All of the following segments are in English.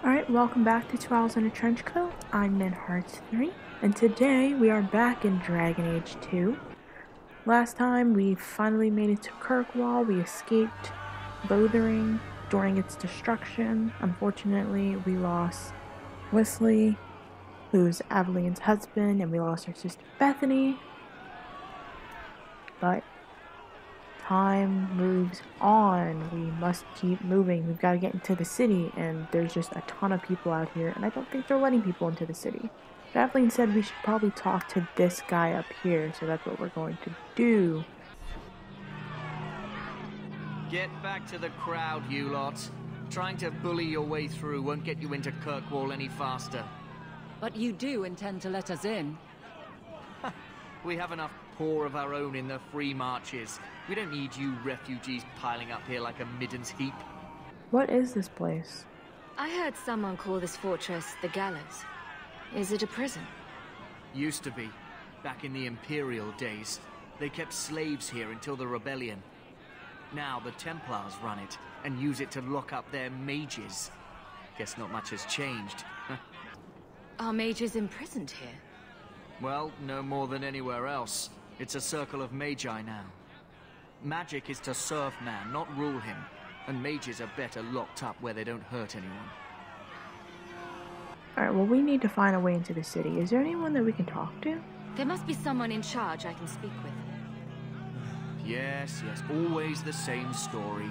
Alright, welcome back to 2 Owls in a Trench Coat. I'm Min Hearts 3, and today we are back in Dragon Age 2. Last time we finally made it to Kirkwall. We escaped Lothering during its destruction. Unfortunately, we lost Wesley, who's Aveline's husband, and we lost her sister Bethany. But time moves on. We must keep moving. We've got to get into the city, and there's just a ton of people out here, and I don't think they're letting people into the city. Aveline said we should probably talk to this guy up here, so that's what we're going to do. Get back to the crowd, you lot. Trying to bully your way through won't get you into Kirkwall any faster. But you do intend to let us in? We have enough poor of our own in the free marches. We don't need you refugees piling up here like a middens heap. What is this place? I heard someone call this fortress the Gallows. Is it a prison? Used to be. Back in the Imperial days. They kept slaves here until the rebellion. Now the Templars run it, and use it to lock up their mages. Guess not much has changed. Are mages imprisoned here? Well, no more than anywhere else. It's a circle of magi now. Magic is to serve man, not rule him. And mages are better locked up where they don't hurt anyone. Alright, well, we need to find a way into the city. Is there anyone that we can talk to? There must be someone in charge I can speak with. Yes, always the same story.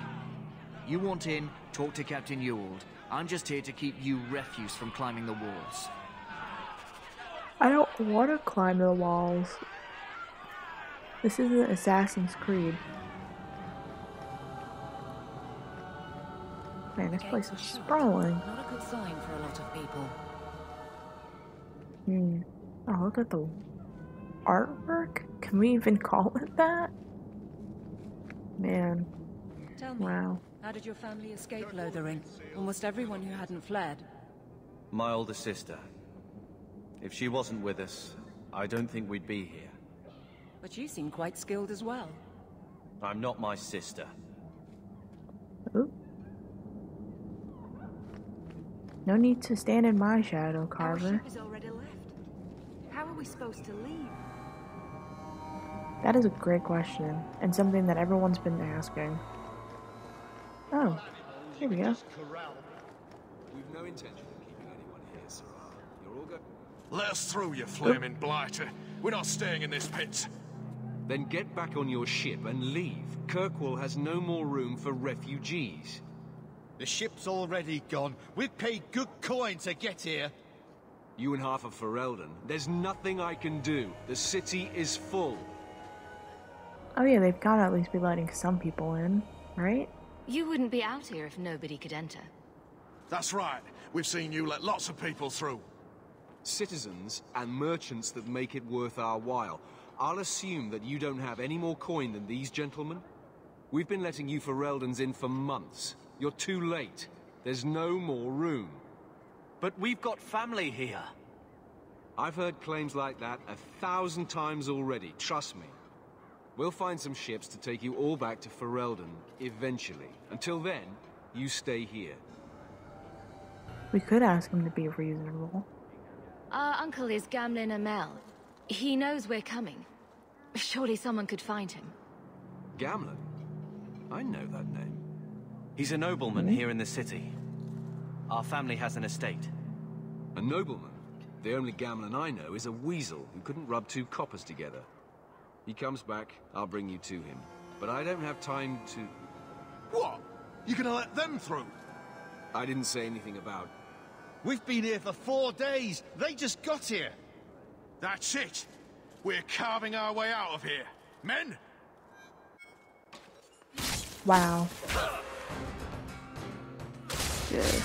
You want in, talk to Captain Ewald. I'm just here to keep you refuse from climbing the walls. I don't want to climb the walls. This isn't Assassin's Creed. Man, this place is sprawling. Not a good sign for a lot of people. Oh, look at the artwork. Can we even call it that? Man. Tell me, Wow. how did your family escape Lothering? Almost everyone who hadn't fled. My older sister. If she wasn't with us, I don't think we'd be here. But you seem quite skilled as well. I'm not my sister. Ooh. No need to stand in my shadow, Our Carver. ship is already left. How are we supposed to leave? That is a great question, and something that everyone's been asking. Oh, here we go. We've no intention of keeping anyone here, Sir. You're all good. Let us through, you flaming blighter. We're not staying in this pit. Then get back on your ship and leave. Kirkwall has no more room for refugees. The ship's already gone. We've paid good coin to get here. You and half of Ferelden. There's nothing I can do. The city is full. Oh yeah, they've got to at least be letting some people in, right? You wouldn't be out here if nobody could enter. That's right. We've seen you let lots of people through. Citizens and merchants that make it worth our while. I'll assume that you don't have any more coin than these gentlemen. We've been letting you Fereldans in for months. You're too late. There's no more room. But we've got family here. I've heard claims like that 1,000 times already, trust me. We'll find some ships to take you all back to Ferelden, eventually. Until then, you stay here. We could ask him to be reasonable. Our uncle is Gamlin Amel. He knows we're coming. Surely someone could find him. Gamlin? I know that name. He's a nobleman here in the city. Our family has an estate. A nobleman? The only Gamlin I know is a weasel who couldn't rub two coppers together. He comes back, I'll bring you to him. But I don't have time to... What? You gonna let them through? I didn't say anything about... We've been here for 4 days. They just got here. That's it. We're carving our way out of here. Men? Wow. Good.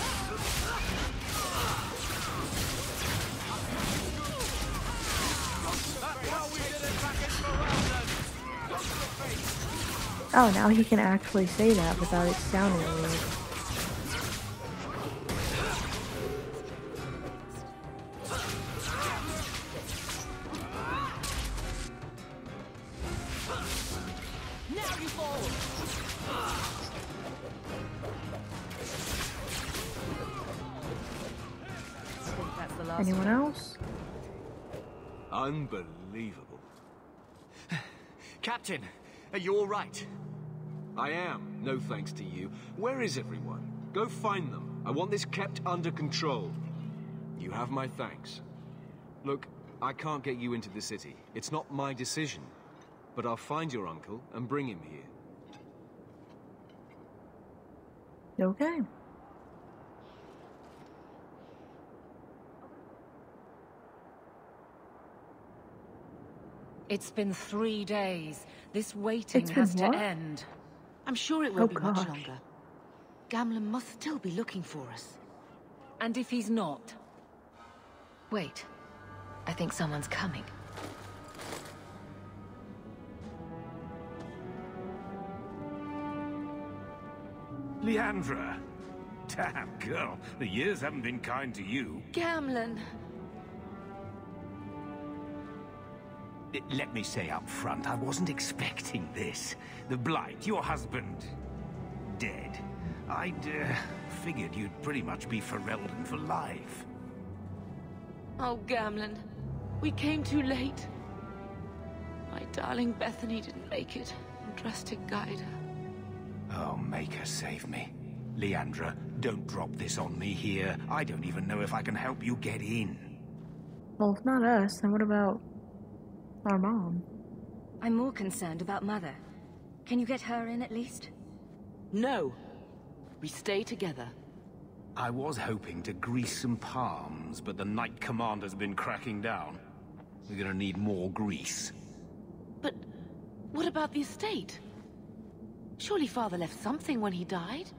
Oh, now he can actually say that without it sounding weird. last Anyone time. else? Unbelievable. Captain, are you all right? I am, no thanks to you. Where is everyone? Go find them. I want this kept under control. You have my thanks. Look, I can't get you into the city. It's not my decision. But I'll find your uncle and bring him here. Okay. It's been 3 days. This waiting It's has been to what? end. I'm sure it won't Oh, be much gosh. longer. Gamlen must still be looking for us. And if he's not? Wait. I think someone's coming. Leandra! Damn, girl, the years haven't been kind to you. Gamlen! Let me say up front, I wasn't expecting this. The Blight, your husband, dead. I'd figured you'd pretty much be Ferelden for life. Oh, Gamlen. We came too late. My darling Bethany didn't make it. And Drastic guide her. Oh, make her save me. Leandra, don't drop this on me here. I don't even know if I can help you get in. Well, if not us, then what about our mom? I'm more concerned about Mother. Can you get her in at least? No. We stay together. I was hoping to grease some palms, but the Knight Commander's been cracking down. We're gonna need more grease. But what about the estate? Surely Father left something when he died?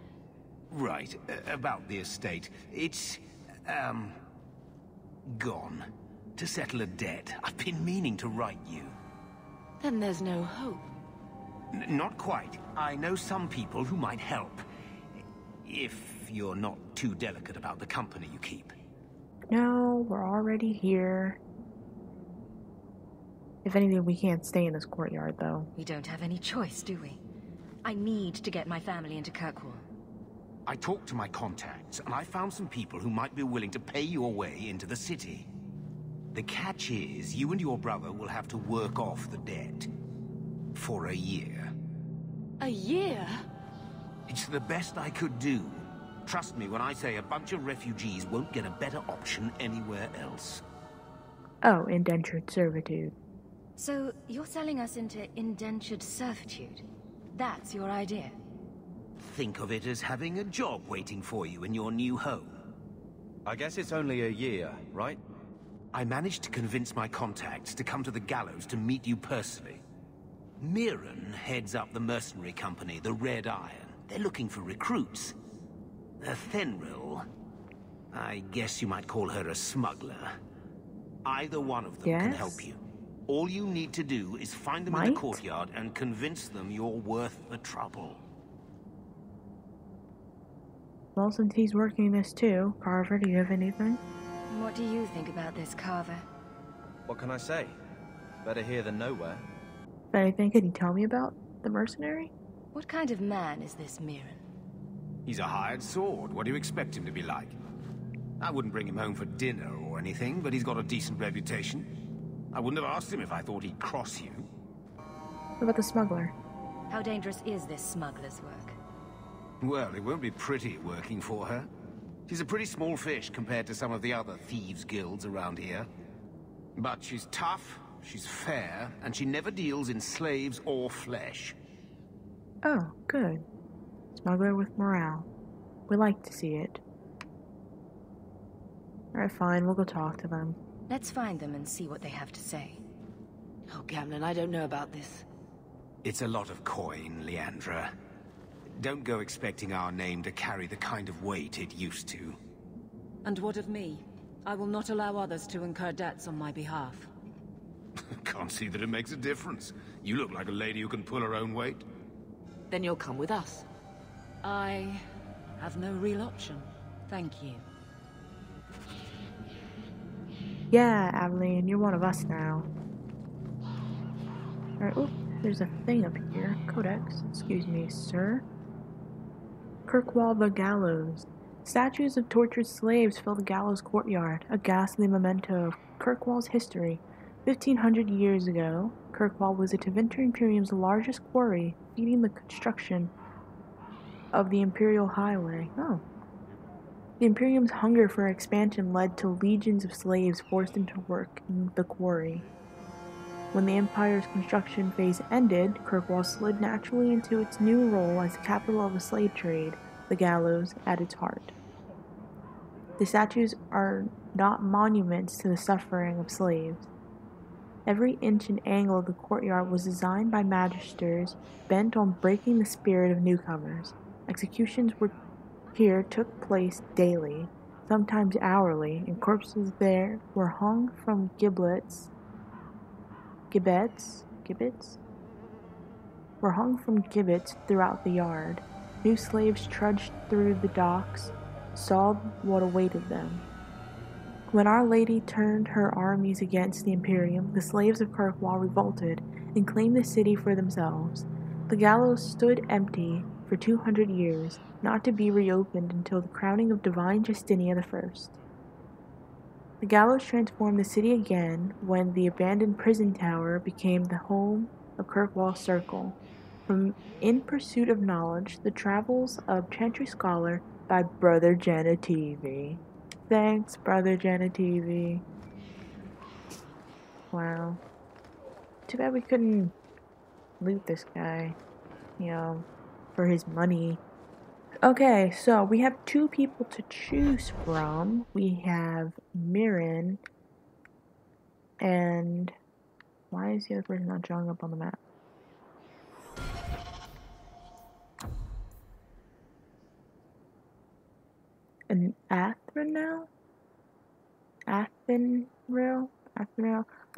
Right, about the estate. It's, gone. To settle a debt. I've been meaning to write you. Then there's no hope. Not quite. I know some people who might help. If you're not too delicate about the company you keep. No, we're already here. If anything, we can't stay in this courtyard, though. We don't have any choice, do we? I need to get my family into Kirkwall. I talked to my contacts, and I found some people who might be willing to pay your way into the city. The catch is, you and your brother will have to work off the debt. For a year. A year? It's the best I could do. Trust me when I say a bunch of refugees won't get a better option anywhere else. Oh, indentured servitude. So, you're selling us into indentured servitude? That's your idea? Think of it as having a job waiting for you in your new home. I guess it's only a year, right? I managed to convince my contacts to come to the Gallows to meet you personally. Mirren heads up the mercenary company, the Red Iron. They're looking for recruits. Fenrir, I guess you might call her a smuggler. Either one of them can Yes? help you. All you need to do is find them in the courtyard and convince them you're worth the trouble. Well, since he's working this too, Carver, do you have anything? What do you think about this, Carver? What can I say? Better here than nowhere. Anything could you tell me about the mercenary? What kind of man is this Mirren? He's a hired sword. What do you expect him to be like? I wouldn't bring him home for dinner or anything, but he's got a decent reputation. I wouldn't have asked him if I thought he'd cross you. What about the smuggler? How dangerous is this smuggler's work? Well, it won't be pretty working for her. She's a pretty small fish compared to some of the other thieves' guilds around here. But she's tough, she's fair, and she never deals in slaves or flesh. Oh, good. Smuggler with morale. We like to see it. Alright, fine, we'll go talk to them. Let's find them and see what they have to say. Oh, Gamlen, I don't know about this. It's a lot of coin, Leandra. Don't go expecting our name to carry the kind of weight it used to. And what of me? I will not allow others to incur debts on my behalf. Can't see that it makes a difference. You look like a lady who can pull her own weight. Then you'll come with us. I have no real option. Thank you. Yeah, Aveline, you're one of us now. Alright, oh, there's a thing up here. Codex, excuse me, sir. Kirkwall the Gallows. Statues of tortured slaves fill the gallows courtyard, a ghastly memento of Kirkwall's history. 1,500 years ago, Kirkwall was the Tevinter Imperium's largest quarry, feeding the construction of the Imperial Highway. The Imperium's hunger for expansion led to legions of slaves forced into work in the quarry. When the Empire's construction phase ended, Kirkwall slid naturally into its new role as the capital of the slave trade, the gallows at its heart. The statues are not monuments to the suffering of slaves. Every inch and angle of the courtyard was designed by magisters bent on breaking the spirit of newcomers. Executions here took place daily, sometimes hourly, and corpses there were hung from gibbets were hung from gibbets throughout the yard. New slaves trudged through the docks, saw what awaited them. When Our Lady turned her armies against the Imperium, the slaves of Kirkwall revolted and claimed the city for themselves. The gallows stood empty for 200 years, not to be reopened until the crowning of divine Justinia I. The gallows transformed the city again when the abandoned prison tower became the home of Kirkwall Circle. From In Pursuit of Knowledge, The Travels of Chantry Scholar by Brother Genitivi. Thanks, Brother Genitivi. Wow. Too bad we couldn't loot this guy, for his money. Okay, so we have two people to choose from. We have Mirren, and why is the other person not showing up on the map? An Athenril?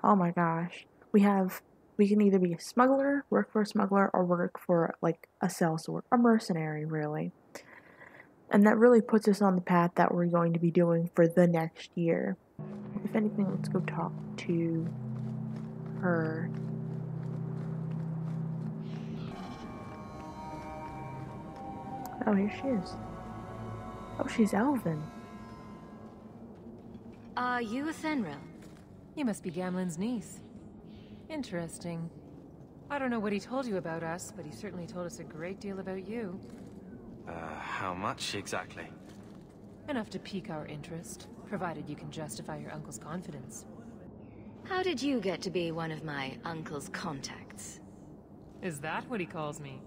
Oh my gosh. We can either be a smuggler, work for a smuggler, or work for like a sellsword, a mercenary really. And that really puts us on the path that we're going to be doing for the next year. If anything, let's go talk to her. Oh, here she is. Oh, she's Elven. Are you a Thenril? You must be Gamlen's niece. Interesting. I don't know what he told you about us, but he certainly told us a great deal about you. How much exactly? Enough to pique our interest, provided you can justify your uncle's confidence. How did you get to be one of my uncle's contacts? Is that what he calls me?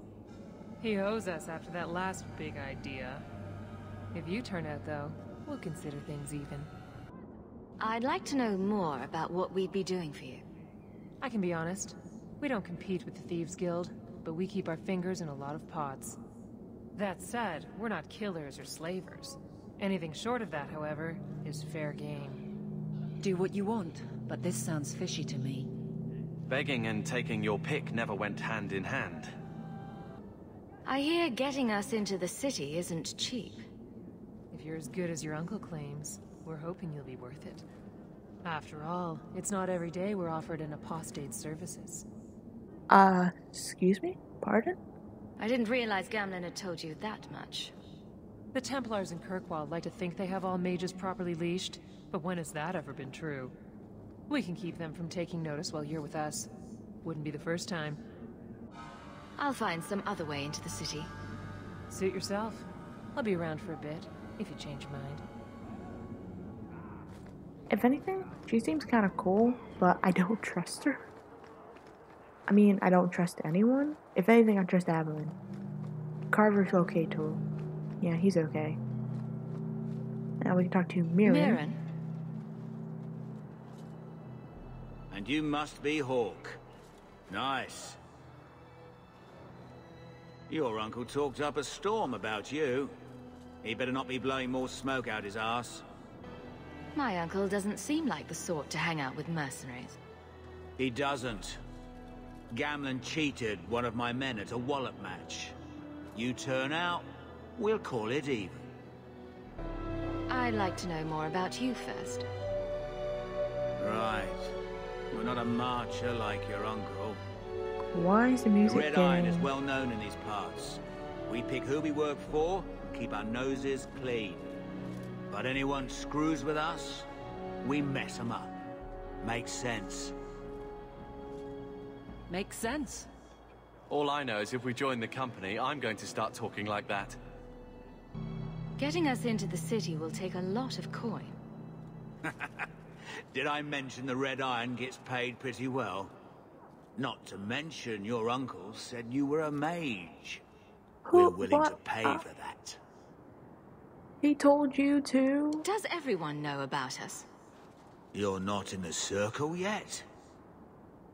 He owes us after that last big idea. If you turn out, though, we'll consider things even. I'd like to know more about what we'd be doing for you. I can be honest. We don't compete with the Thieves Guild, but we keep our fingers in a lot of pots. That said, we're not killers or slavers. Anything short of that, however, is fair game. Do what you want, but this sounds fishy to me. Begging and taking your pick never went hand in hand. I hear getting us into the city isn't cheap. If you're as good as your uncle claims, we're hoping you'll be worth it. After all, it's not every day we're offered an apostate's services. Excuse me? Pardon? I didn't realize Gamlen had told you that much. The Templars in Kirkwall like to think they have all mages properly leashed, but when has that ever been true? We can keep them from taking notice while you're with us. Wouldn't be the first time. I'll find some other way into the city. Suit yourself. I'll be around for a bit, if you change your mind. If anything, she seems kind of cool, but I don't trust her. I mean, I don't trust anyone. If anything, I trust Avalon. Carver's okay too. Yeah, he's okay. Now we can talk to Mirren. And you must be Hawk. Nice. Your uncle talked up a storm about you. He better not be blowing more smoke out his ass. My uncle doesn't seem like the sort to hang out with mercenaries. He doesn't. Gamlen cheated one of my men at a wallop match. You turn out, we'll call it even. I'd like to know more about you first. Right. You're not a marcher like your uncle. Why is the music The Red Iron is well known in these parts. We pick who we work for and keep our noses clean. But anyone screws with us, we mess them up. Makes sense. Makes sense. All I know is if we join the company, I'm going to start talking like that. Getting us into the city will take a lot of coin. Did I mention the Red Iron gets paid pretty well? Not to mention your uncle said you were a mage. We're willing to pay for that. He told you to? Does everyone know about us? You're not in the circle yet?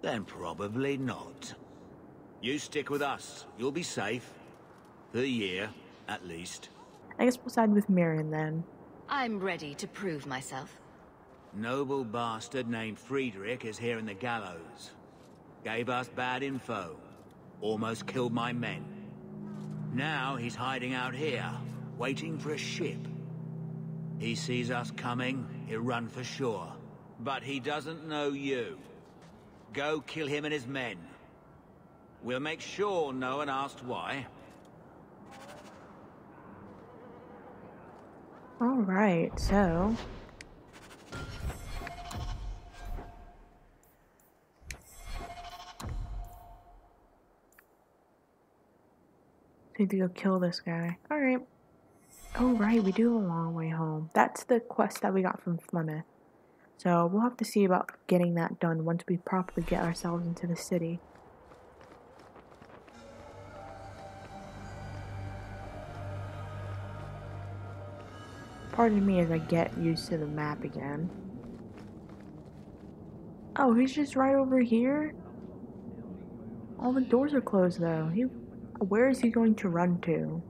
Then probably not. You stick with us. You'll be safe. For a year, at least. I guess we'll side with Mirren then. I'm ready to prove myself. Noble bastard named Friedrich is here in the gallows. Gave us bad info. Almost killed my men. Now he's hiding out here, waiting for a ship. He sees us coming, he'll run for shore. But he doesn't know you. Go kill him and his men. We'll make sure no one asks why. Alright, so... need to go kill this guy. Alright. Oh, right, we do have a long way home. That's the quest that we got from Flemeth. So, we'll have to see about getting that done once we properly get ourselves into the city. Pardon me as I get used to the map again. Oh, he's just right over here? All the doors are closed though. Where is he going to run to?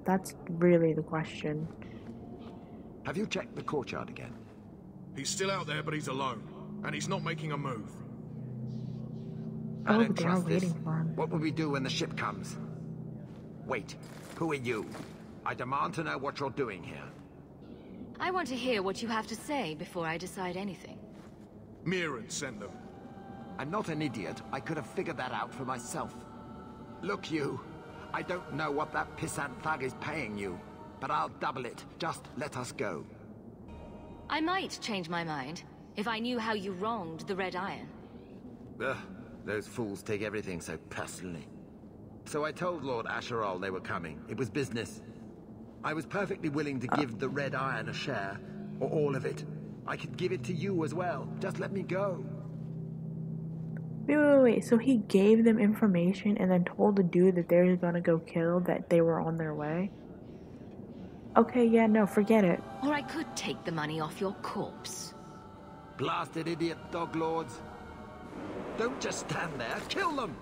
That's really the question. Have you checked the courtyard again? He's still out there, but he's alone. And he's not making a move. Oh, but they are waiting for him. What will we do when the ship comes? Wait, who are you? I demand to know what you're doing here. I want to hear what you have to say before I decide anything. Mirren sent them. I'm not an idiot. I could have figured that out for myself. Look, you. I don't know what that pissant thug is paying you, but I'll double it. Just let us go. I might change my mind if I knew how you wronged the Red Iron. Ugh, those fools take everything so personally. So I told Lord Asheral they were coming. It was business. I was perfectly willing to give the Red Iron a share, or all of it. I could give it to you as well. Just let me go. Wait. So he gave them information and then told the dude that they were gonna go kill, that they were on their way? Okay, yeah, no, forget it. Or I could take the money off your corpse. Blasted idiot dog lords. Don't just stand there. Kill them!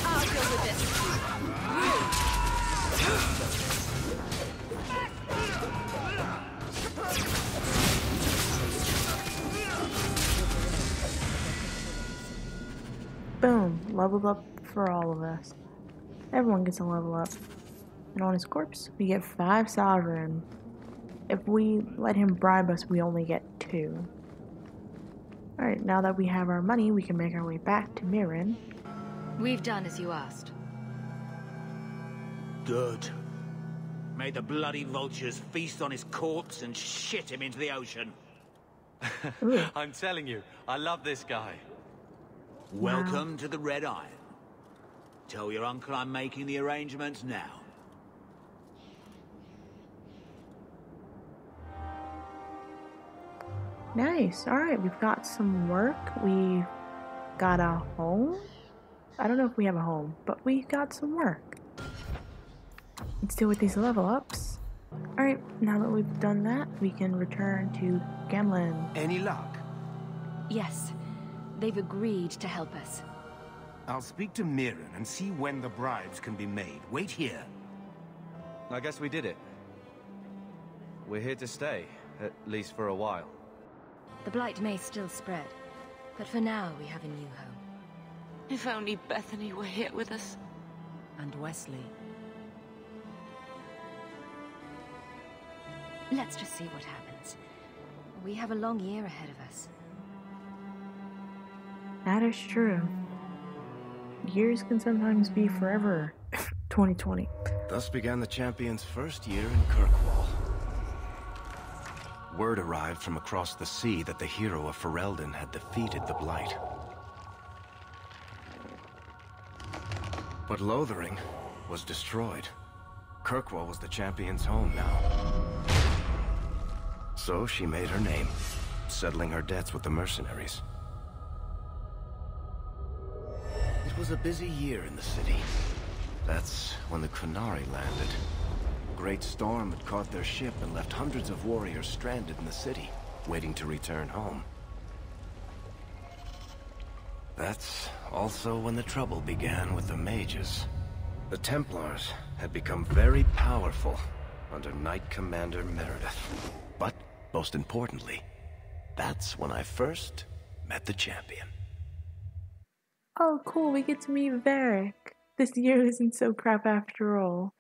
I'll deal with this. Boom, leveled up for all of us. Everyone gets a level up. And on his corpse, we get 5 sovereign. If we let him bribe us, we only get 2. Alright, now that we have our money, we can make our way back to Mirren. We've done as you asked. Good. May the bloody vultures feast on his corpse and shit him into the ocean. I'm telling you, I love this guy. Welcome to the Red Iron. Tell your uncle I'm making the arrangements now. Nice. Alright, we've got some work. We've got a home. I don't know if we have a home, but we got some work. Let's deal with these level ups. Alright, now that we've done that, we can return to Gamlin. Any luck? Yes. They've agreed to help us. I'll speak to Mirren and see when the bribes can be made. Wait here. I guess we did it. We're here to stay, at least for a while. The blight may still spread, but for now we have a new home. If only Bethany were here with us. And Wesley. Let's just see what happens. we have a long year ahead of us. That is true. Years can sometimes be forever. 2020. Thus began the champion's first year in Kirkwall. Word arrived from across the sea that the hero of Ferelden had defeated the Blight. But Lothering was destroyed. Kirkwall was the champion's home now. So she made her name, settling her debts with the mercenaries. It was a busy year in the city. That's when the Qunari landed. A great storm had caught their ship and left hundreds of warriors stranded in the city, waiting to return home. That's also when the trouble began with the mages. The Templars had become very powerful under Knight Commander Meredith. But, most importantly, that's when I first met the champion. Oh, cool, we get to meet Varric. This year isn't so crap after all.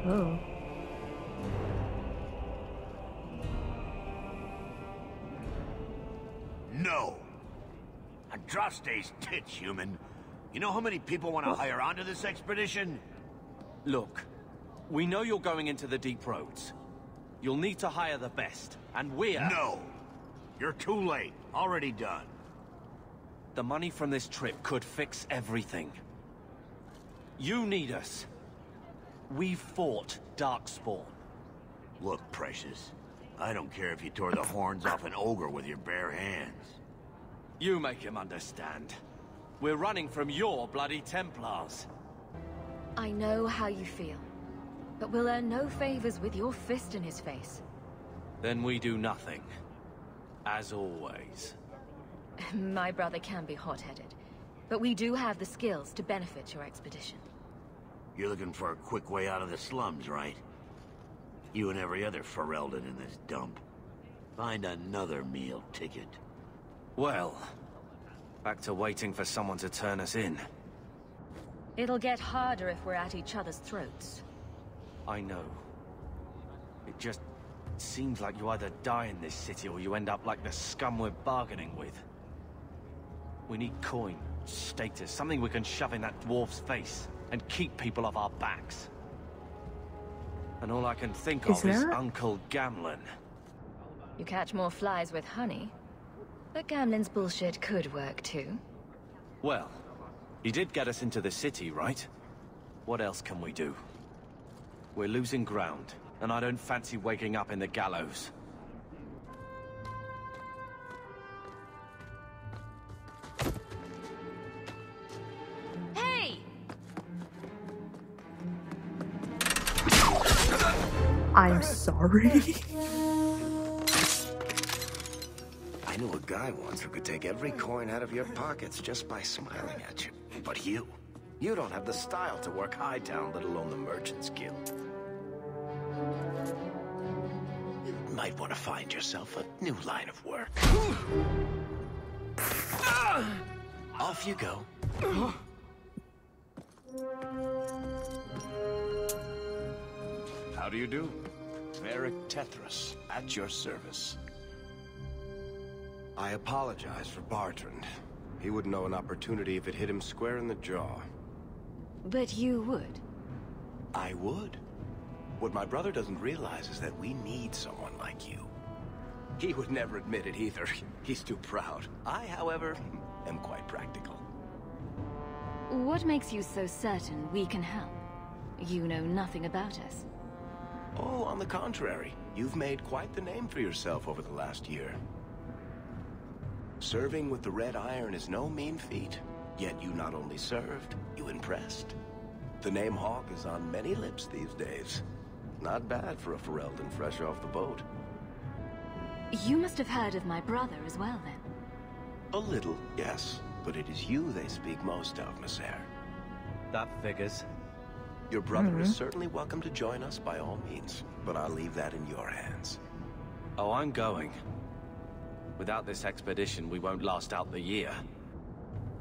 Oh. No! Andraste's tits, human. You know how many people want to hire onto this expedition? Look, we know you're going into the deep roads. You'll need to hire the best, and we're... No! You're too late. Already done. The money from this trip could fix everything. You need us. We fought Darkspawn. Look, Precious. I don't care if you tore the horns off an ogre with your bare hands. You make him understand. We're running from your bloody Templars. I know how you feel, but we'll earn no favors with your fist in his face. Then we do nothing. As always. My brother can be hot-headed, but we do have the skills to benefit your expedition. You're looking for a quick way out of the slums, right? You and every other Ferelden in this dump. Find another meal ticket. Well, back to waiting for someone to turn us in. It'll get harder if we're at each other's throats. I know. It just seems like you either die in this city or you end up like the scum we're bargaining with. We need coin, status, something we can shove in that dwarf's face and keep people off our backs. And all I can think of is Uncle Gamlen. You catch more flies with honey, but Gamlen's bullshit could work too. Well, he did get us into the city, right? What else can we do? We're losing ground, and I don't fancy waking up in the gallows. Hey! I'm sorry. I knew a guy once who could take every coin out of your pockets just by smiling at you. But you don't have the style to work Hightown, let alone the Merchant's Guild. You might want to find yourself a new line of work. Off you go. How do you do? Varric Tethras, at your service. I apologize for Bartrand. He wouldn't know an opportunity if it hit him square in the jaw. But you would. I would. What my brother doesn't realize is that we need someone like you. He would never admit it either. He's too proud. I, however, am quite practical. What makes you so certain we can help? You know nothing about us. Oh, on the contrary. You've made quite the name for yourself over the last year. Serving with the Red Iron is no mean feat. Yet you not only served, you impressed. The name Hawk is on many lips these days. Not bad for a Ferelden fresh off the boat. You must have heard of my brother as well, then. A little, yes. But it is you they speak most of, Miss Eyre. That figures. Your brother is certainly welcome to join us by all means, but I'll leave that in your hands. Oh, I'm going. Without this expedition, we won't last out the year.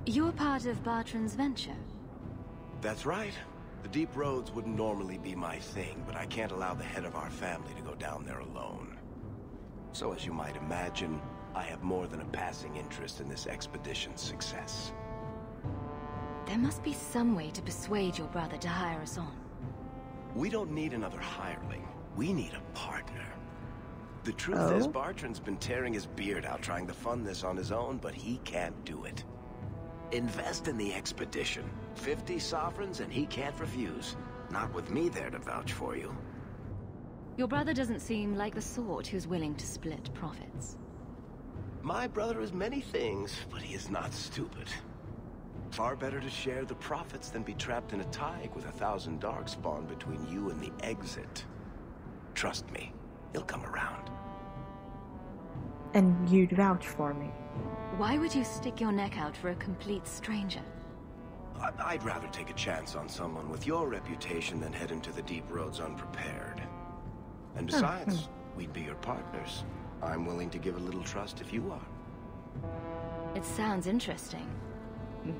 You're part of Bartran's venture? That's right. The deep roads wouldn't normally be my thing, but I can't allow the head of our family to go down there alone. So as you might imagine, I have more than a passing interest in this expedition's success. There must be some way to persuade your brother to hire us on. We don't need another hireling. We need a partner. The truth is, Bartran's been tearing his beard out trying to fund this on his own, but he can't do it. Invest in the expedition. 50 sovereigns and he can't refuse. Not with me there to vouch for you. Your brother doesn't seem like the sort who's willing to split profits. My brother is many things, but he is not stupid. Far better to share the profits than be trapped in a tide with 1,000 darkspawn between you and the exit. Trust me, he'll come around. And you'd vouch for me. Why would you stick your neck out for a complete stranger? I'd rather take a chance on someone with your reputation than head into the deep roads unprepared. And besides, we'd be your partners. I'm willing to give a little trust if you are. It sounds interesting.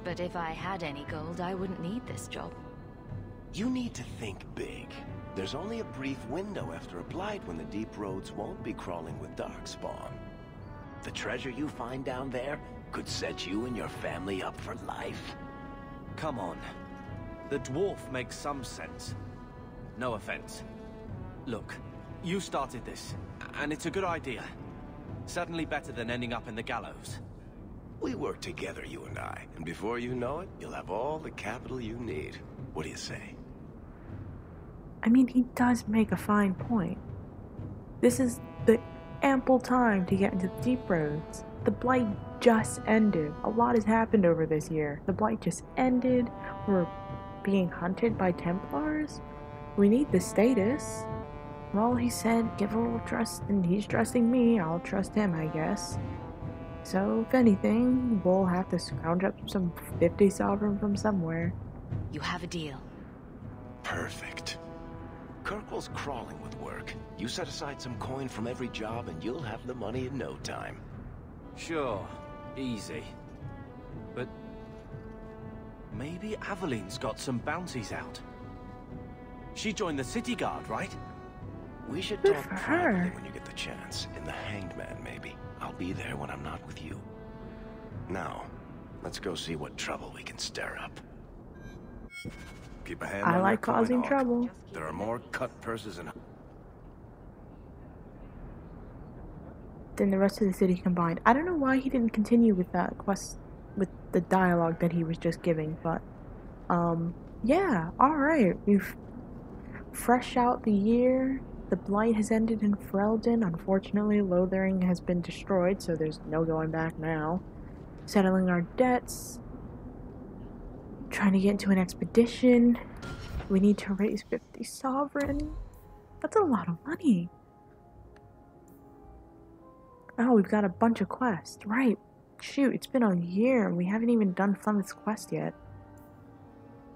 But if I had any gold, I wouldn't need this job. You need to think big. There's only a brief window after a blight when the deep roads won't be crawling with darkspawn. The treasure you find down there could set you and your family up for life. Come on. The dwarf makes some sense. No offense. Look, you started this, and it's a good idea. Certainly better than ending up in the gallows. We work together, you and I, and before you know it, you'll have all the capital you need. What do you say? I mean, he does make a fine point. This is the ample time to get into the deep roads. The blight just ended. A lot has happened over this year. The blight just ended. We're being hunted by Templars. We need the status. Well, he said, give a little trust, and he's trusting me. I'll trust him, I guess. So, if anything, we'll have to scrounge up some 50 sovereign from somewhere. You have a deal. Perfect. Kirkwall's crawling with work. You set aside some coin from every job and you'll have the money in no time. Sure, easy. But maybe Aveline's got some bounties out. She joined the city guard, right? We should talk privately when you get the chance. In the Hanged Man, maybe. I'll be there when I'm not with you. Now, let's go see what trouble we can stir up. Keep a hand on your like causing coin, trouble. Hawk. There are more cut purses and... Then the rest of the city combined. I don't know why he didn't continue with that quest, with the dialogue that he was just giving, but, yeah, alright. We've fresh out the year. The blight has ended in Ferelden. Unfortunately, Lothering has been destroyed, so there's no going back now. Settling our debts. Trying to get into an expedition. We need to raise 50 sovereign. That's a lot of money. Oh, we've got a bunch of quests. Right. Shoot, it's been a year and we haven't even done Flemeth's quest yet.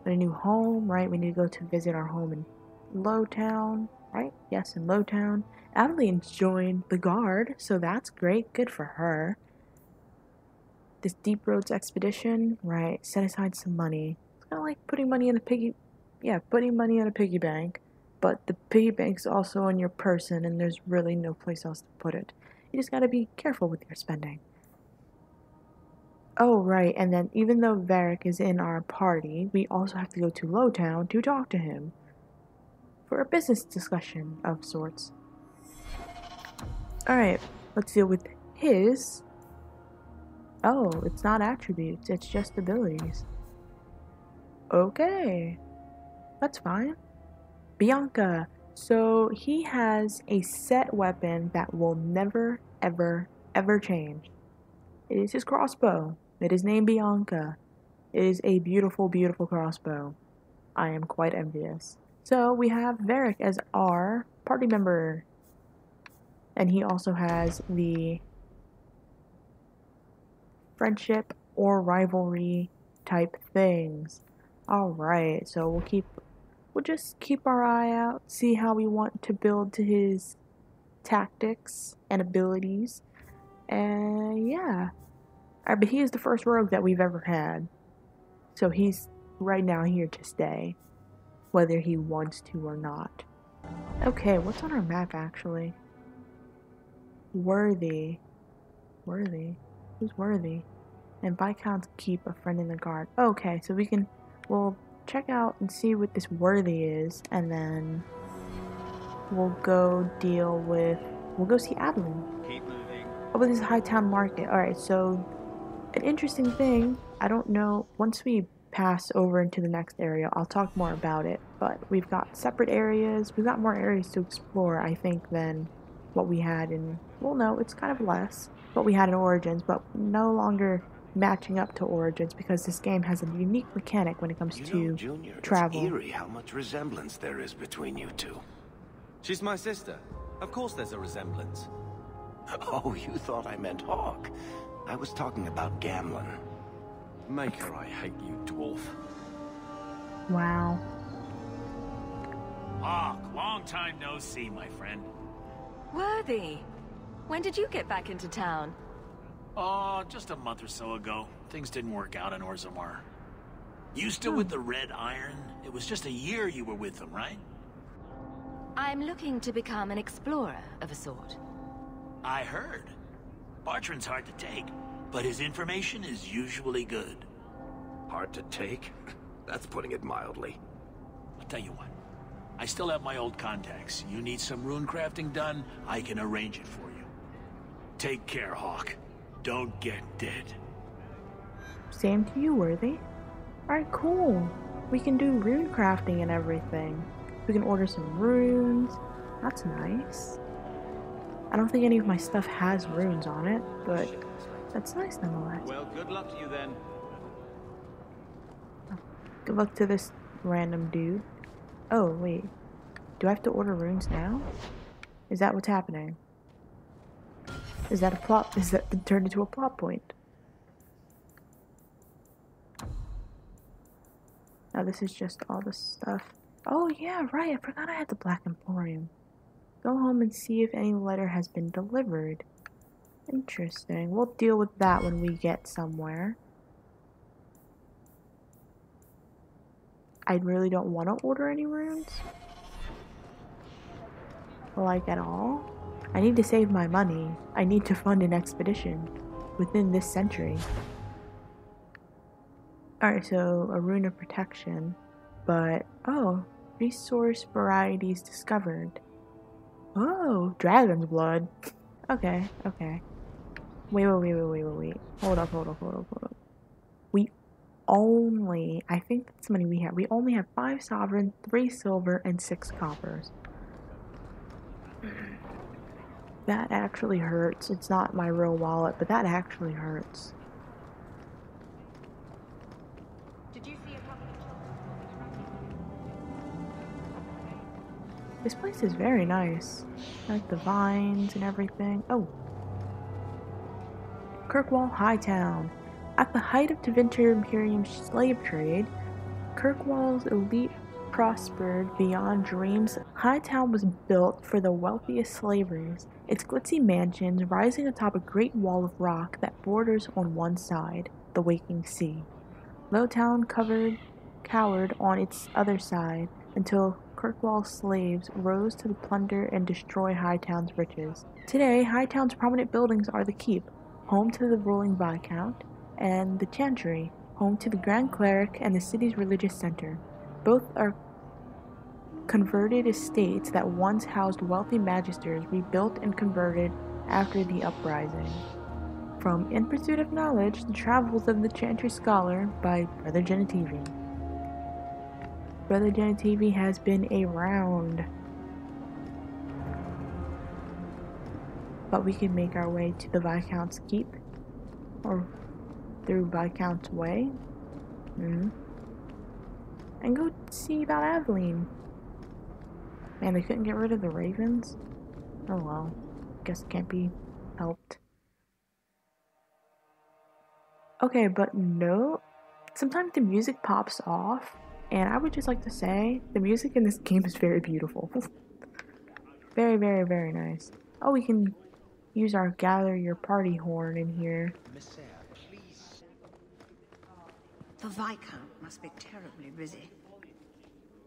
A new home, right? We need to go to visit our home in Lowtown. Right? Yes, in Lowtown. Adeline's joined the guard, so that's great. Good for her. This Deep Roads expedition, right? Set aside some money. It's kind of like putting money in a piggy... Yeah, putting money in a piggy bank. But the piggy bank's also on your person, and there's really no place else to put it. You just gotta be careful with your spending. Oh, right, and then even though Varric is in our party, we also have to go to Lowtown to talk to him. For a business discussion of sorts. Alright, let's deal with his. Oh, it's not attributes, it's just abilities. Okay, that's fine. Bianca. So he has a set weapon that will never, ever, ever change. It is his crossbow. It is named Bianca. It is a beautiful, beautiful crossbow. I am quite envious. So we have Varric as our party member. And he also has the friendship or rivalry type things. Alright, so we'll keep we'll just keep our eye out, see how we want to build to his tactics and abilities. And yeah. Alright, but he is the first rogue that we've ever had. So he's right now here to stay, whether he wants to or not. Okay, what's on our map actually? Worthy. Worthy? Who's Worthy? And Viscount's Keep, a friend in the guard. Okay, so we'll check out and see what this Worthy is, and then we'll go see Adeline. Keep moving. Oh, but this is Hightown Market. Alright, so an interesting thing, I don't know, once we pass over into the next area, I'll talk more about it, but we've got separate areas, we've got more areas to explore, I think, than what we had in, well, no, it's kind of less, what we had in Origins, but no longer matching up to Origins because this game has a unique mechanic when it comes to Junior, travel. It's eerie how much resemblance there is between you two. She's my sister. Of course there's a resemblance. Oh, you thought I meant Hawk. I was talking about Gamlin. Maker, I hate you, dwarf. Wow. Hawk, long time no see, my friend. Worthy. When did you get back into town? Oh, just a month or so ago. Things didn't work out in Orzammar. You still with the Red Iron? It was just a year you were with them, right? I'm looking to become an explorer of a sort. I heard. Bartrand's hard to take, but his information is usually good. Hard to take? That's putting it mildly. I'll tell you what. I still have my old contacts. You need some rune crafting done, I can arrange it for you. Take care, Hawk. Don't get dead. Same to you, Worthy. Alright, cool. We can do rune crafting and everything. We can order some runes. That's nice. I don't think any of my stuff has runes on it, but that's nice nonetheless. Well, good luck to you then. Good luck to this random dude. Oh, wait. Do I have to order runes now? Is that what's happening? Is that a plot? Is that turned into a plot point? Now this is just all the stuff. Oh yeah, right. I forgot I had the Black Emporium. Go home and see if any letter has been delivered. Interesting. We'll deal with that when we get somewhere. I really don't want to order any runes. Like at all. I need to save my money. I need to fund an expedition within this century. Alright, so a rune of protection. But, oh, resource varieties discovered. Oh, dragon's blood. Okay, okay. Wait. Hold up. We only, I think that's the money we have. We only have 5 sovereign, 3 silver, and 6 coppers. That actually hurts. It's not my real wallet, but that actually hurts. Did you see a couple of This place is very nice. I like the vines and everything. Oh. Kirkwall Hightown. At the height of Tevinter Imperium's slave trade, Kirkwall's elite prospered beyond dreams. Hightown was built for the wealthiest slavers, its glitzy mansions rising atop a great wall of rock that borders on one side, the waking sea. Lowtown cowered on its other side until Kirkwall's slaves rose to plunder and destroy Hightown's riches. Today, Hightown's prominent buildings are the Keep, home to the ruling Viscount, and the Chantry, home to the Grand Cleric and the city's religious center. Both are converted estates that once housed wealthy magisters rebuilt and converted after the uprising. From In Pursuit of Knowledge, The Travels of the Chantry Scholar by Brother Genitivi. Brother Genitivi has been around. But we can make our way to the Viscount's Keep, or through Viscount's Way, and go see about Aveline. Man, they couldn't get rid of the ravens? Oh well, guess it can't be helped. Okay, but no, sometimes the music pops off, And I would just like to say, the music in this game is very beautiful. Very, very, very nice. Oh, we can use our gather your party horn in here. The Viscount must be terribly busy.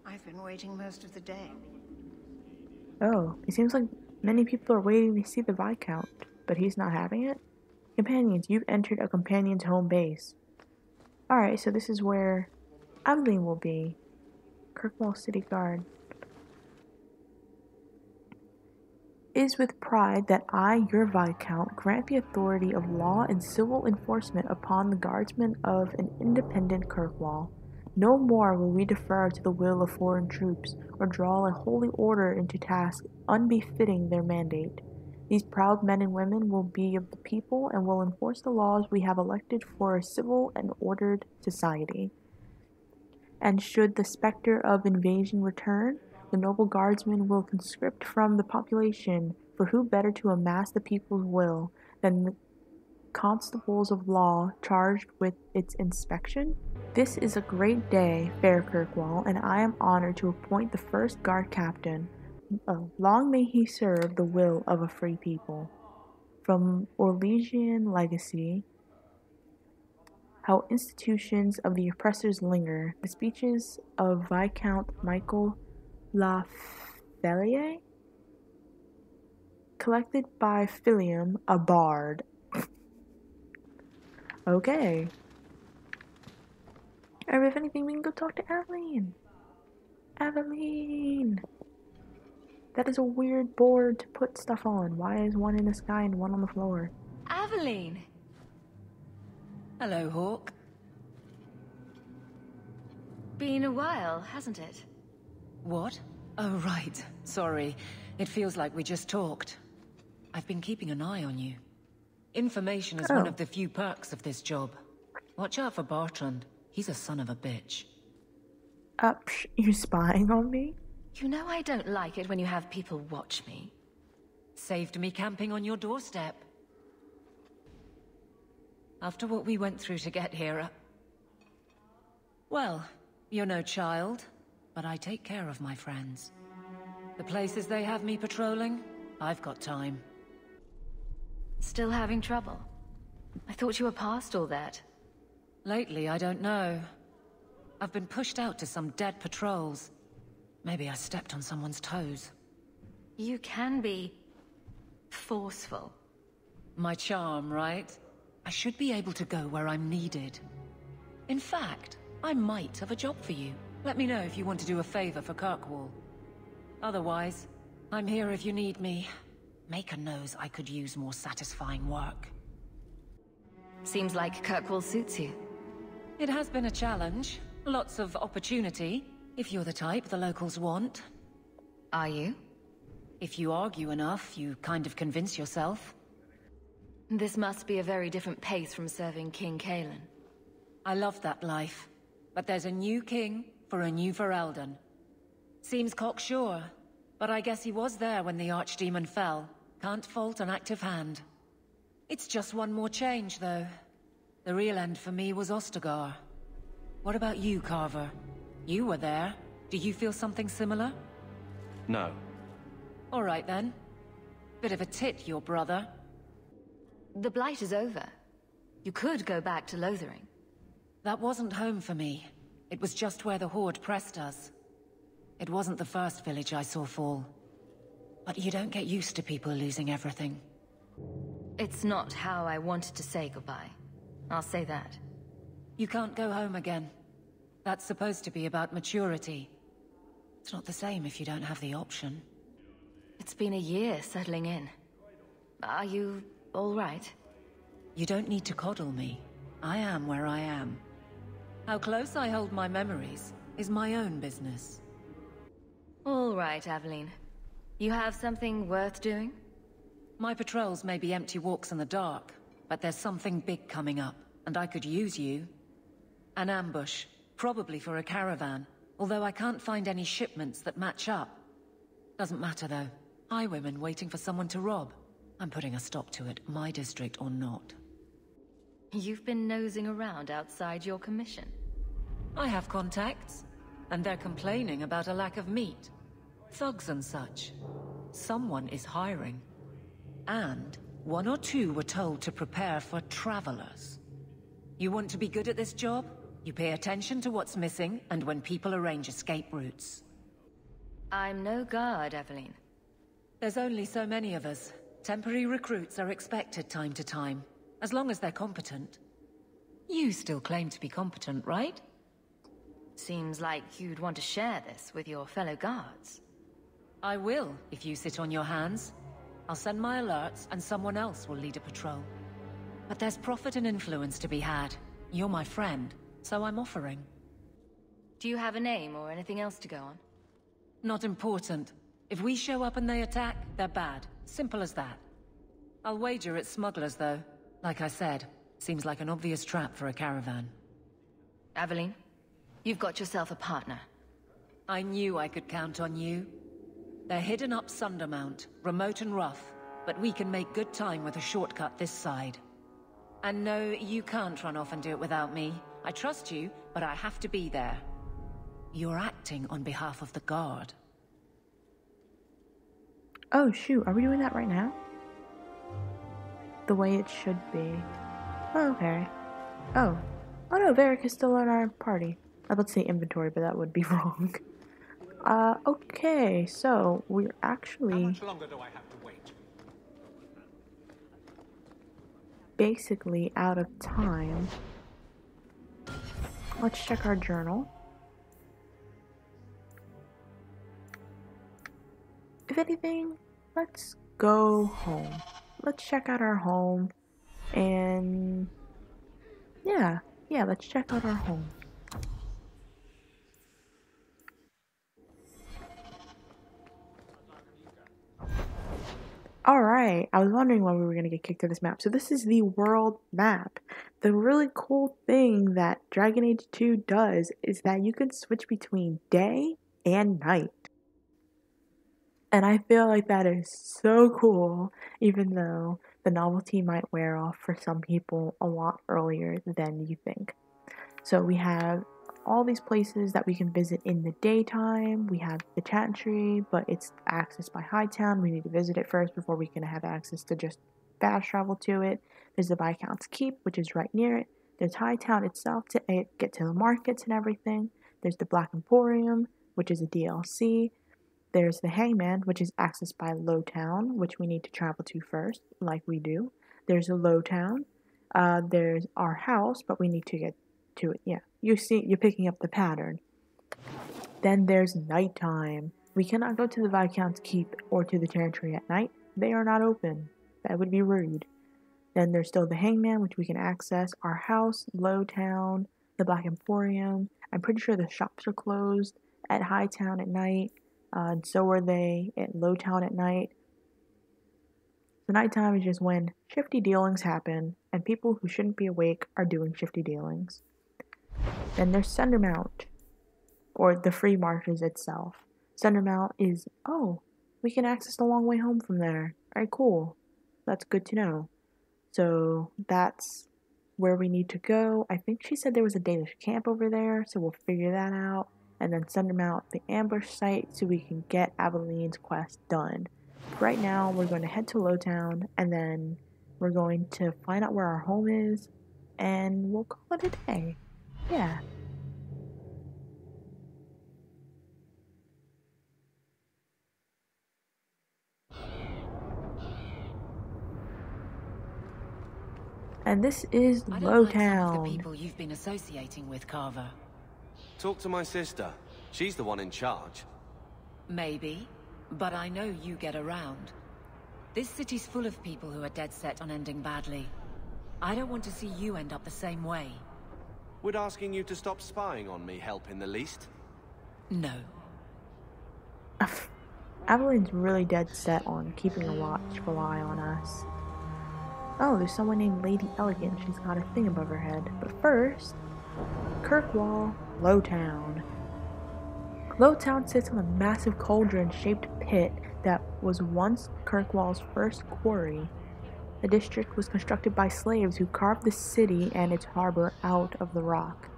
I've been waiting most of the day. Oh, it seems like many people are waiting to see the Viscount, but he's not having it? Companions, you've entered a companion's home base. Alright, so this is where Evelyn will be. Kirkwall City Guard. It is with pride that I, your Viscount, grant the authority of law and civil enforcement upon the guardsmen of an independent Kirkwall. No more will we defer to the will of foreign troops, or draw a holy order into tasks unbefitting their mandate. These proud men and women will be of the people and will enforce the laws we have elected for a civil and ordered society. And should the specter of invasion return, the noble guardsmen will conscript from the population, for who better to amass the people's will than the constables of law charged with its inspection? This is a great day, fair Kirkwall, and I am honored to appoint the first guard captain. Long may he serve the will of a free people. From Orlesian legacy, how institutions of the oppressors linger, the speeches of Viscount Michael Lafayette, collected by Philium, a bard. Okay. Or if anything, we can go talk to Evelyn. Evelyn! That is a weird board to put stuff on. Why is one in the sky and one on the floor? Aveline! Hello, Hawk. Been a while, hasn't it? What? Oh, right. Sorry. It feels like we just talked. I've been keeping an eye on you. Information is one of the few perks of this job. Watch out for Bartrand. He's a son of a bitch. You spying on me? You know I don't like it when you have people watch me. Saved me camping on your doorstep. After what we went through to get here, well, you're no child, but I take care of my friends. The places they have me patrolling, I've got time. Still having trouble? I thought you were past all that. Lately, I don't know. I've been pushed out to some dead patrols. Maybe I stepped on someone's toes. You can be forceful. My charm, right? I should be able to go where I'm needed. In fact, I might have a job for you. Let me know if you want to do a favor for Kirkwall. Otherwise, I'm here if you need me. Maker knows I could use more satisfying work. Seems like Kirkwall suits you. It has been a challenge. Lots of opportunity, if you're the type the locals want. Are you? If you argue enough, you kind of convince yourself. This must be a very different pace from serving King Kalen. I love that life. But there's a new king for a new Ferelden. Seems cocksure, but I guess he was there when the Archdemon fell. Can't fault an active hand. It's just one more change, though. The real end for me was Ostagar. What about you, Carver? You were there. Do you feel something similar? No. All right, then. Bit of a tit, your brother. The Blight is over. You could go back to Lothering. That wasn't home for me. It was just where the Horde pressed us. It wasn't the first village I saw fall. But you don't get used to people losing everything. It's not how I wanted to say goodbye. I'll say that. You can't go home again. That's supposed to be about maturity. It's not the same if you don't have the option. It's been a year settling in. Are you all right? You don't need to coddle me. I am where I am. How close I hold my memories is my own business. All right, Aveline. You have something worth doing? My patrols may be empty walks in the dark, but there's something big coming up, and I could use you. An ambush, probably for a caravan, although I can't find any shipments that match up. Doesn't matter though. Highwaymen waiting for someone to rob. I'm putting a stop to it, my district or not. You've been nosing around outside your commission. I have contacts. and they're complaining about a lack of meat. Thugs and such. Someone is hiring. And one or two were told to prepare for travelers. You want to be good at this job? You pay attention to what's missing, and when people arrange escape routes. I'm no guard, Evelyn. There's only so many of us. Temporary recruits are expected time to time, as long as they're competent. You still claim to be competent, right? Seems like you'd want to share this with your fellow guards. I will, if you sit on your hands. I'll send my alerts, and someone else will lead a patrol. But there's profit and influence to be had. You're my friend, so I'm offering. Do you have a name or anything else to go on? Not important. If we show up and they attack, they're bad. Simple as that. I'll wager it's smugglers, though. Like I said, seems like an obvious trap for a caravan. Evelyn, you've got yourself a partner. I knew I could count on you. They're hidden up Sundermount, remote and rough, but we can make good time with a shortcut this side. And no, you can't run off and do it without me. I trust you, but I have to be there. You're acting on behalf of the Guard. Oh shoot, are we doing that right now? The way it should be. Oh, okay. Oh no, Varric is still in our party. I was about to say inventory, but that would be wrong. Okay, so we're actually... How much longer do I have to wait? Basically out of time. Let's check our journal. If anything, let's go home. Let's check out our home. And yeah, let's check out our home. Alright, I was wondering when we were going to get kicked to this map. So this is the world map. The really cool thing that Dragon Age 2 does is that you can switch between day and night. And I feel like that is so cool, even though the novelty might wear off for some people a lot earlier than you think. So we have all these places that we can visit in the daytime. We have the Chantry, but it's accessed by Hightown. We need to visit it first before we can have access to just fast travel to it. There's the Viscount's Keep, which is right near it. There's Hightown itself to get to the markets and everything. There's the Black Emporium, which is a DLC. There's the Hangman, which is accessed by Lowtown, which we need to travel to first, like we do. There's a Lowtown. There's our house, but we need to get to it. Yeah, you see, you're picking up the pattern. Then there's nighttime. We cannot go to the Viscount's Keep or to the Chantry at night. They are not open. That would be rude. Then there's still the Hangman, which we can access. Our house, Lowtown, the Black Emporium. I'm pretty sure the shops are closed at Hightown at night. And so are they at Lowtown at night. So nighttime is just when shifty dealings happen, and people who shouldn't be awake are doing shifty dealings. Then there's Sundermount, or the Free Marshes itself. Sundermount is, oh, we can access the long way home from there. Alright, cool. That's good to know. So that's where we need to go. I think she said there was a Danish camp over there, so we'll figure that out. And then Sundermount, the ambush site, so we can get Aveline's quest done. Right now, we're going to head to Lowtown, and then we're going to find out where our home is, and we'll call it a day. Yeah. And this is Lowtown. I don't like some of the people you've been associating with, Carver. Talk to my sister. She's the one in charge. Maybe, but I know you get around. This city's full of people who are dead set on ending badly. I don't want to see you end up the same way. Would asking you to stop spying on me help in the least? No. Aveline's really dead set on keeping a watchful eye on us. Oh, there's someone named Lady Elegant. She's got a thing above her head. But first, Kirkwall, Lowtown. Lowtown sits on a massive cauldron-shaped pit that was once Kirkwall's first quarry. The district was constructed by slaves who carved the city and its harbor out of the rock.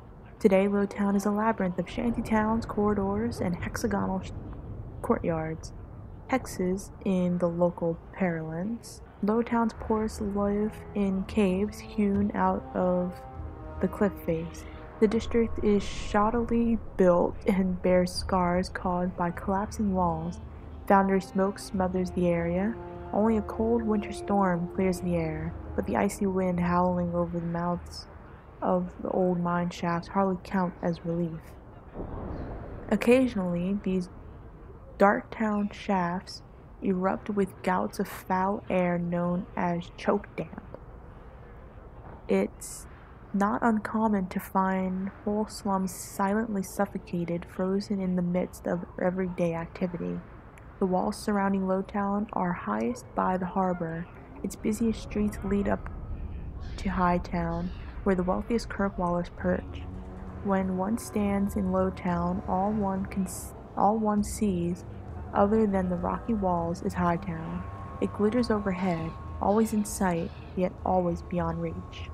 Today, Lowtown is a labyrinth of shantytowns, corridors, and hexagonal courtyards. Hexes in the local parlance. Lowtown's poorest live in caves hewn out of the cliff face. The district is shoddily built and bears scars caused by collapsing walls. Foundry smoke smothers the area. Only a cold winter storm clears the air, but the icy wind howling over the mouths of the old mine shafts hardly count as relief. Occasionally, these dark town shafts erupt with gouts of foul air known as choke damp. It's not uncommon to find whole slums silently suffocated, frozen in the midst of everyday activity. The walls surrounding Lowtown are highest by the harbor. Its busiest streets lead up to Hightown, where the wealthiest Kirkwallers perch. When one stands in Lowtown, all one sees, other than the rocky walls, is Hightown. It glitters overhead, always in sight, yet always beyond reach.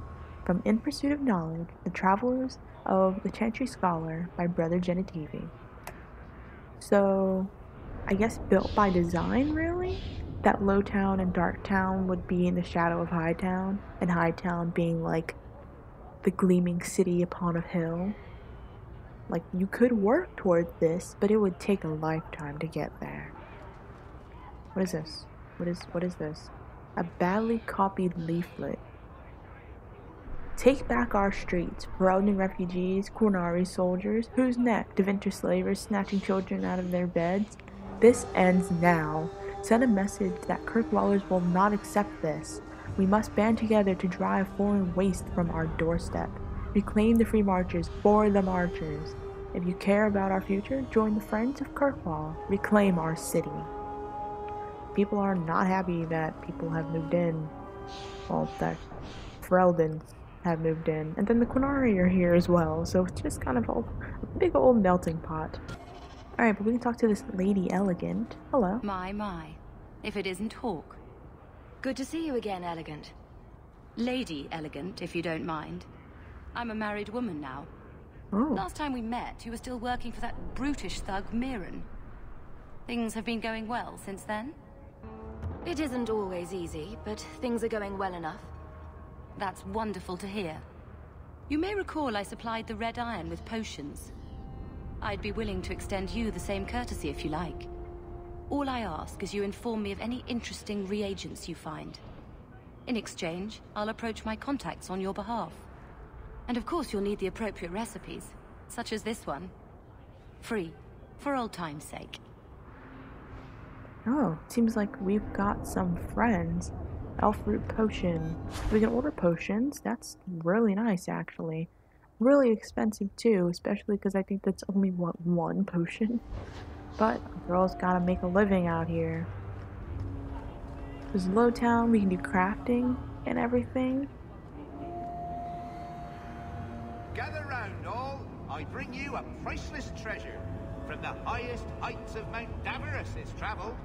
From In Pursuit of Knowledge, The Travelers of the Chantry Scholar by Brother Genitivi. So, I guess built by design, really? That Lowtown and Darktown would be in the shadow of Hightown, and Hightown being like the gleaming city upon a hill. Like, you could work towards this, but it would take a lifetime to get there. What is this? What is this? A badly copied leaflet. Take back our streets, Ferelden refugees, Qunari soldiers, who's next? Devinter slavers snatching children out of their beds? This ends now. Send a message that Kirkwallers will not accept this. We must band together to drive foreign waste from our doorstep. Reclaim the free marchers for the marchers. If you care about our future, join the Friends of Kirkwall. Reclaim our city. People are not happy that people have moved in. Well, that Ferelden have moved in. And then the Qunari are here as well, so it's just kind of a big old melting pot. Alright, but we can talk to this Lady Elegant. Hello. My. If it isn't Hawk. Good to see you again, Elegant. Lady Elegant, if you don't mind. I'm a married woman now. Oh. Last time we met, you were still working for that brutish thug, Mirren. Things have been going well since then? It isn't always easy, but things are going well enough. That's wonderful to hear. You may recall I supplied the Red Iron with potions. I'd be willing to extend you the same courtesy if you like. All I ask is you inform me of any interesting reagents you find. In exchange, I'll approach my contacts on your behalf. And of course you'll need the appropriate recipes, such as this one. Free, for old time's sake. Oh, seems like we've got some friends. Elf root potion. We can order potions. That's really nice, actually. Really expensive too, especially because I think that's only one potion. But a girl's gotta make a living out here. There's Lowtown. We can do crafting and everything. Gather round all. I bring you a priceless treasure. From the highest heights of Mount Davros it's travelled.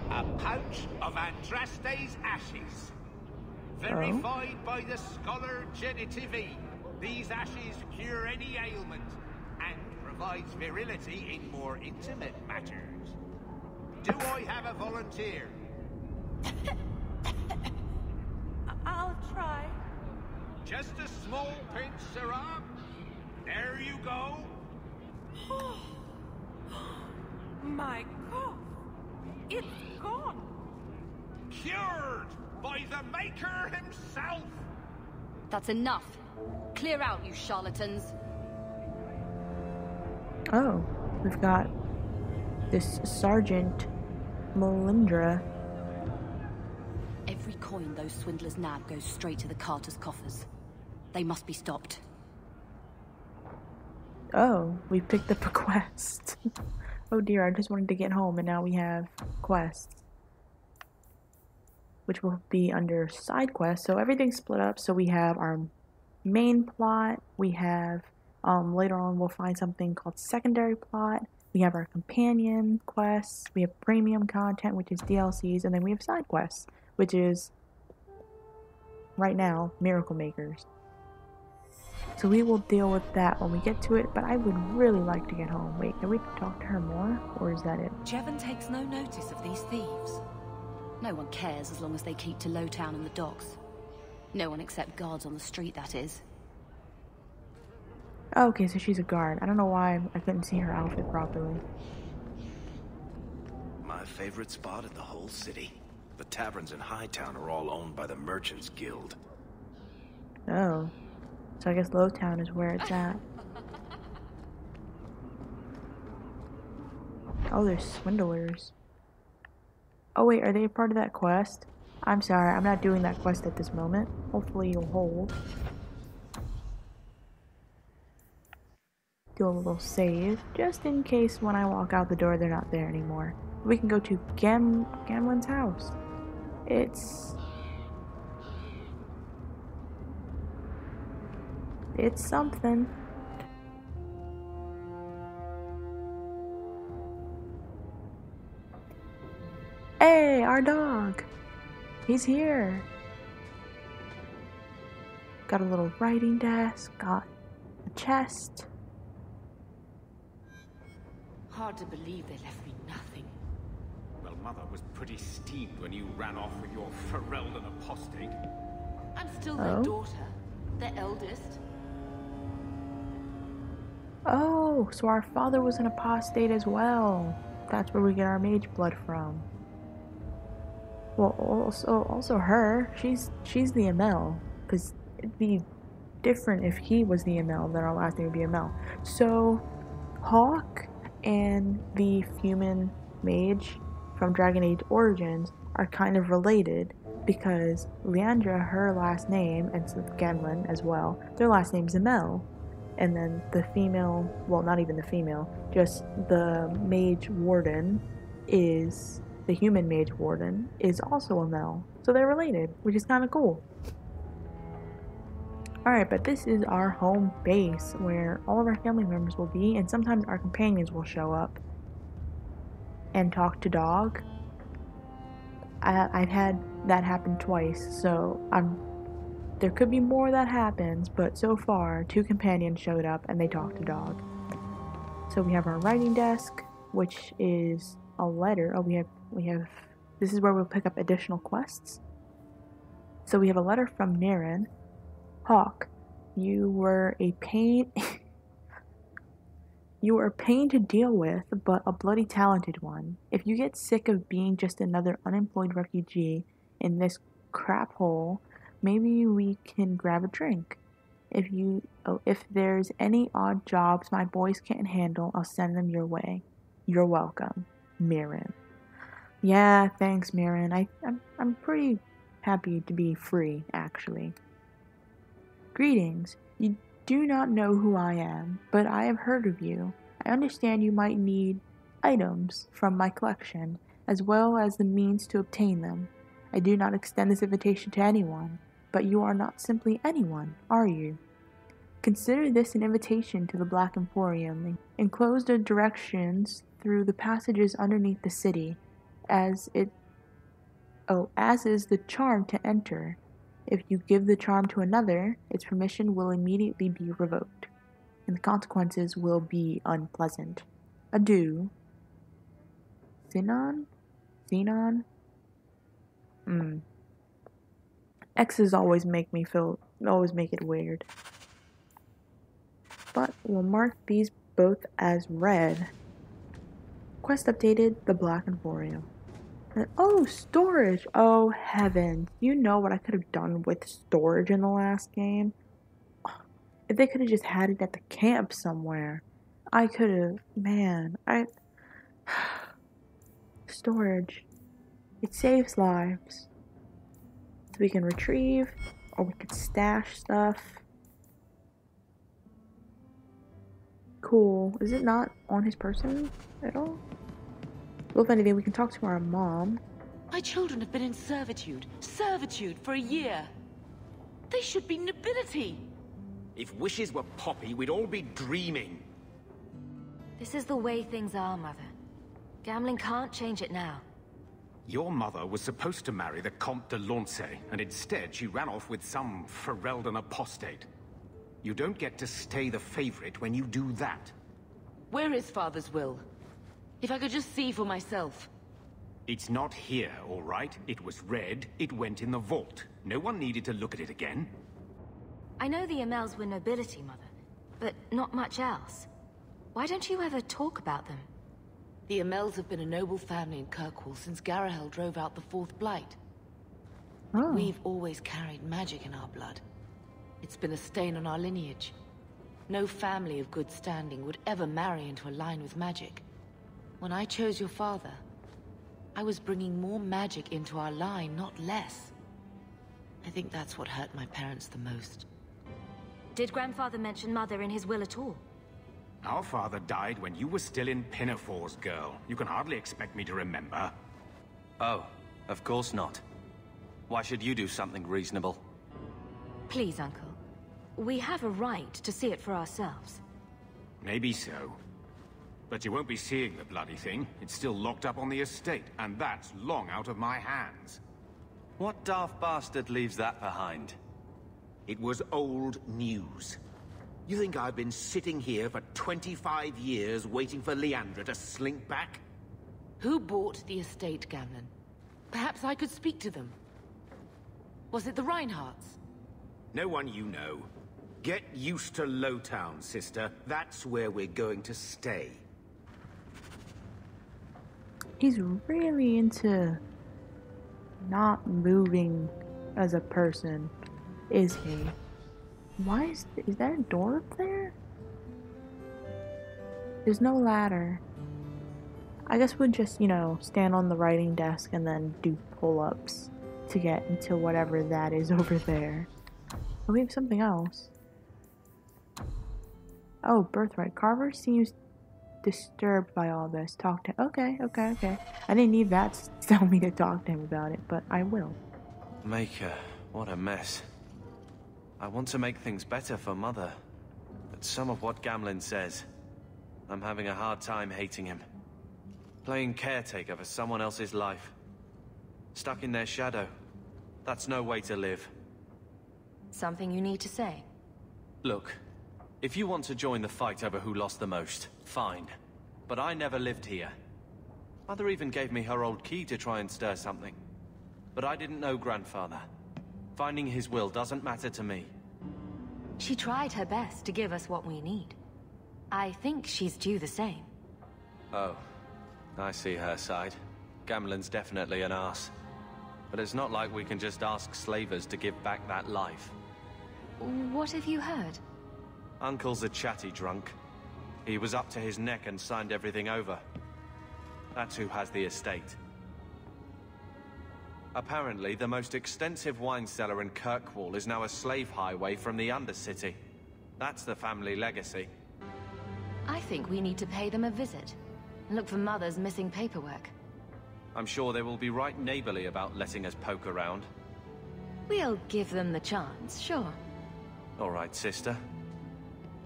A pouch of Andraste's ashes. Verified by the scholar Genitivi. These ashes cure any ailment and provides virility in more intimate matters. Do I have a volunteer? I'll try. Just a small pinch, Sarah. There you go. My God. It's gone. Cured by the Maker himself. That's enough. Clear out, you charlatans. Oh, we've got this Sergeant Melindra. Every coin those swindlers nab goes straight to the Carter's coffers. They must be stopped. Oh, we picked up a quest. Oh dear, I just wanted to get home and now we have quests. Which will be under side quests. So everything's split up. So we have our main plot. We have, later on we'll find something called secondary plot. We have our companion quests. We have premium content, which is DLCs. And then we have side quests, which is, right now, Miracle Makers. So we will deal with that when we get to it, but I would really like to get home. Wait, can we talk to her more, or is that it? Jevon takes no notice of these thieves. No one cares as long as they keep to Lowtown and the docks. No one except guards on the street, that is. Okay, so she's a guard. I don't know why I couldn't see her outfit properly. My favorite spot in the whole city. The taverns in Hightown are all owned by the Merchants Guild. Oh. So I guess Lowtown is where it's at. Oh, there's swindlers. Oh wait, are they a part of that quest? I'm sorry, I'm not doing that quest at this moment. Hopefully you'll hold. Do a little save, just in case when I walk out the door they're not there anymore. We can go to Gamlen's house. It's something. Hey, our dog! He's here! Got a little writing desk, got a chest. Hard to believe they left me nothing. Well, Mother was pretty steamed when you ran off with your Ferelden apostate. I'm still their daughter, their eldest. Oh, so our father was an apostate as well. That's where we get our mage blood from. Well, also her. She's the ML, because it'd be different if he was the ML, then our last name would be ML. So, Hawk and the human mage from Dragon Age Origins are kind of related, because Leandra, her last name, and so Gamlen as well, their last name's ML. And then the female, well, not even the female, just the mage warden is, the human mage warden is also a Mel. So they're related, which is kind of cool. Alright, but this is our home base where all of our family members will be, and sometimes our companions will show up and talk to Dog. I've had that happen twice, so there could be more that happens, but so far, 2 companions showed up and they talked to Dog. So we have our writing desk, which is a letter. Oh, we have, this is where we'll pick up additional quests. So we have a letter from Niren. Hawk, you were a pain, you were a pain to deal with, but a bloody talented one. If you get sick of being just another unemployed refugee in this crap hole, maybe we can grab a drink. If there's any odd jobs my boys can't handle, I'll send them your way. You're welcome, Mirren. Yeah, thanks, Mirren. I'm pretty happy to be free, actually. Greetings. You do not know who I am, but I have heard of you. I understand you might need items from my collection, as well as the means to obtain them. I do not extend this invitation to anyone. But you are not simply anyone, are you? Consider this an invitation to the Black Emporium. Enclosed are directions through the passages underneath the city, as is the charm to enter. If you give the charm to another, its permission will immediately be revoked, and the consequences will be unpleasant. Adieu. Xenon? X's always make it weird. But we'll mark these both as red. Quest updated, the Black Emporium. Oh, storage! Oh, heavens. You know what I could have done with storage in the last game? If they could have just had it at the camp somewhere. I could have, storage. It saves lives. So we can retrieve, or we could stash stuff. Cool. Is it not on his person at all? Well, if anything, we can talk to our mom. My children have been in servitude for a year. They should be nobility. If wishes were poppy, we'd all be dreaming. This is the way things are, Mother. Gambling can't change it now. Your mother was supposed to marry the Comte de Launcey, and instead she ran off with some Ferelden apostate. You don't get to stay the favorite when you do that. Where is Father's will? If I could just see for myself. It's not here, all right? It was read, it went in the vault. No one needed to look at it again. I know the Amels were nobility, Mother, but not much else. Why don't you ever talk about them? The Amels have been a noble family in Kirkwall since Garahel drove out the Fourth Blight. Oh. We've always carried magic in our blood. It's been a stain on our lineage. No family of good standing would ever marry into a line with magic. When I chose your father, I was bringing more magic into our line, not less. I think that's what hurt my parents the most. Did Grandfather mention Mother in his will at all? Our father died when you were still in Pinafores, girl. You can hardly expect me to remember. Oh, of course not. Why should you do something reasonable? Please, Uncle. We have a right to see it for ourselves. Maybe so. But you won't be seeing the bloody thing. It's still locked up on the estate, and that's long out of my hands. What daft bastard leaves that behind? It was old news. You think I've been sitting here for 25 years waiting for Leandra to slink back? Who bought the estate, Gamlen? Perhaps I could speak to them. Was it the Reinhardts? No one you know. Get used to Lowtown, sister. That's where we're going to stay. He's really into not moving as a person, is he? Why is there a door up there? There's no ladder. I guess we'll just, you know, stand on the writing desk and then do pull-ups to get into whatever that is over there. Oh, we have something else. Oh, birthright. Carver seems disturbed by all this. Talk to... Okay. I didn't need that to tell me to talk to him about it, but I will. Maker, what a mess. I want to make things better for Mother, but some of what Gamlen says, I'm having a hard time hating him. Playing caretaker for someone else's life. Stuck in their shadow. That's no way to live. Something you need to say? Look, if you want to join the fight over who lost the most, fine. But I never lived here. Mother even gave me her old key to try and stir something. But I didn't know Grandfather. Finding his will doesn't matter to me. She tried her best to give us what we need. I think she's due the same. Oh, I see her side. Gamlen's definitely an arse. But it's not like we can just ask slavers to give back that life. What have you heard? Uncle's a chatty drunk. He was up to his neck and signed everything over. That's who has the estate. Apparently, the most extensive wine cellar in Kirkwall is now a slave highway from the Undercity. That's the family legacy. I think we need to pay them a visit. Look for Mother's missing paperwork. I'm sure they will be right neighborly about letting us poke around. We'll give them the chance, sure. All right, sister.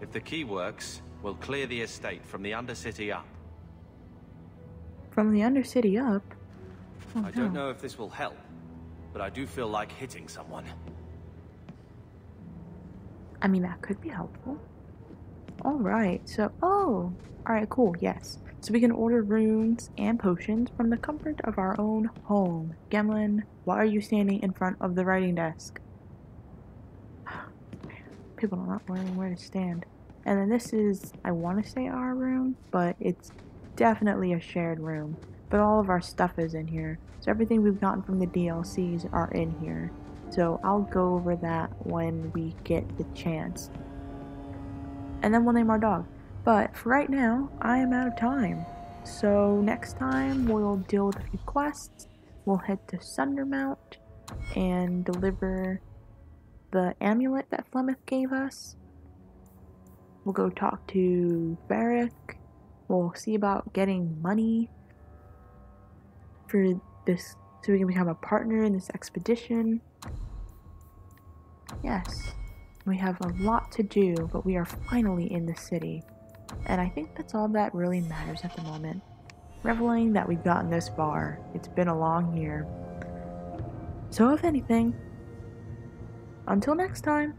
If the key works, we'll clear the estate from the Undercity up. From the Undercity up? Oh, I don't know if this will help, but I do feel like hitting someone. I mean, that could be helpful. Alright, so... Oh! Alright, cool, yes. So we can order runes and potions from the comfort of our own home. Gamlen, why are you standing in front of the writing desk? People are not learning where to stand. And then this is, I want to say our room, but it's definitely a shared room. But all of our stuff is in here. So everything we've gotten from the DLCs are in here. So I'll go over that when we get the chance. And then we'll name our dog. But for right now, I am out of time. So next time we'll deal with a few quests. We'll head to Sundermount and deliver the amulet that Flemeth gave us. We'll go talk to Barrick. We'll see about getting money for this, so we can become a partner in this expedition. Yes, we have a lot to do, but we are finally in the city. And I think that's all that really matters at the moment. Reveling that we've gotten this far. It's been a long year. So if anything, until next time.